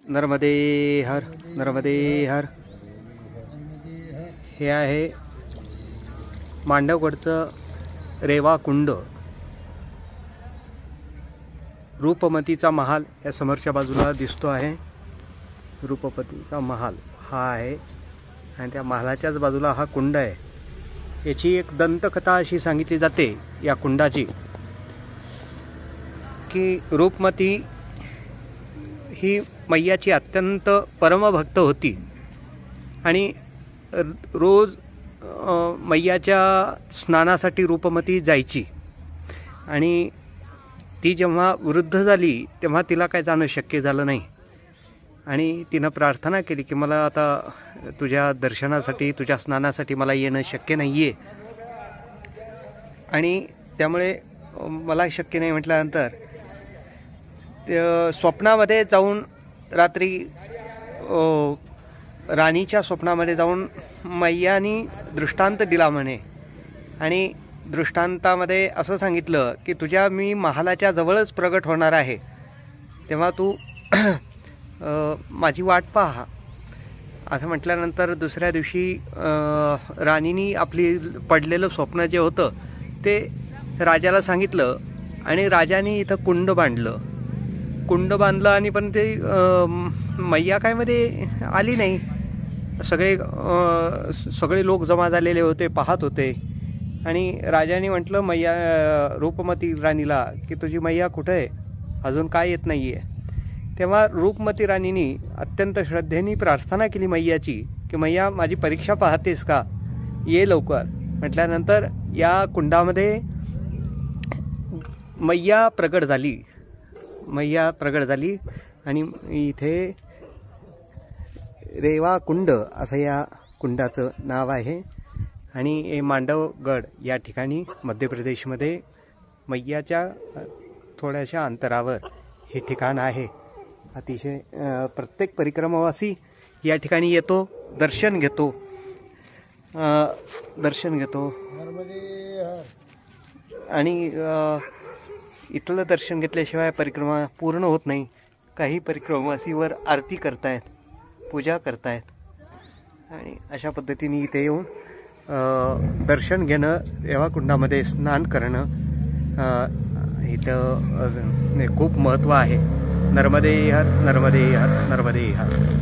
नर्मदे हर, नर्मदे हर। हे आहे मांडवगडचं रेवा कुंड। रूपमतीचा महाल या समोरच्या बाजूला दिसतो आहे। रूपमतीचा महाल हा आहे आणि त्या महालाच्याच बाजूला हा कुंड आहे। याची एक दंतकथा अशी सांगितली जाते या कुंडाची की रूपमती ही मैयाची अत्यंत परमभक्त होती आणि रोज मैयाच्या स्नानासाठी रूपमती जायची आणि ती जेव्हा वृद्ध झाली तेव्हा तिला काय जाणं शक्य झालं नाही आणि तिनं प्रार्थना केली की मला आता तुझ्या दर्शनासाठी तुझ्या स्नानासाठी मला येणं शक्य नाही आहे आणि त्यामुळे मला शक्य नाही म्हटल्यानंतर स्वप्नामध्ये जाऊन रात्री राणीच्या स्वप्नामध्ये जाऊन मैयानी दृष्टांत दिला म्हणे आणि दृष्टांतामध्ये असं सांगितलं की तुझ्या मी महालाच्या जवळच प्रगट होणार आहे तेव्हा तू माझी वाट पाहा असं म्हटल्यानंतर दुसऱ्या दिवशी राणीनी आपली पडलेलं स्वप्न जे होतं ते राजाला सांगितलं आणि राजाने इथं कुंड बांधलं आणि पण ते मैया काय मध्ये आली नाही। सगळे लोक जमा झालेले होते, पाहत होते आणि राजाने म्हटलं मैया रूपमती राणीला की तुझी मैया कुठे आहे, अजून काय येत नाही आहे। तेव्हा रूपमती राणीने अत्यंत श्रद्धेने प्रार्थना केली मैयाची की मैया माझी परीक्षा पाहतेस का, ये लवकर म्हटल्यानंतर या कुंडामध्ये मैया प्रगट झाली आणि इथे रेवा कुंड असं या कुंडाचं नाव आहे आणि हे मांडवगड या ठिकाणी मध्य प्रदेशमध्ये मैयाच्या थोड्याशा अंतरावर हे ठिकाण आहे। अतिशय प्रत्येक परिक्रमावासी या ठिकाणी येतो, दर्शन घेतो आणि इथलं दर्शन घेतल्याशिवाय परिक्रमा पूर्ण होत नाही। काही परिक्रमावासीवर आरती करतायत, पूजा करतायत आणि अशा पद्धतीने इथे येऊन दर्शन घेणं, रेवा कुंडामध्ये स्नान करणं इथं खूप महत्त्व आहे। नर्मदे हर, नर्मदे हर, नर्मदे हर।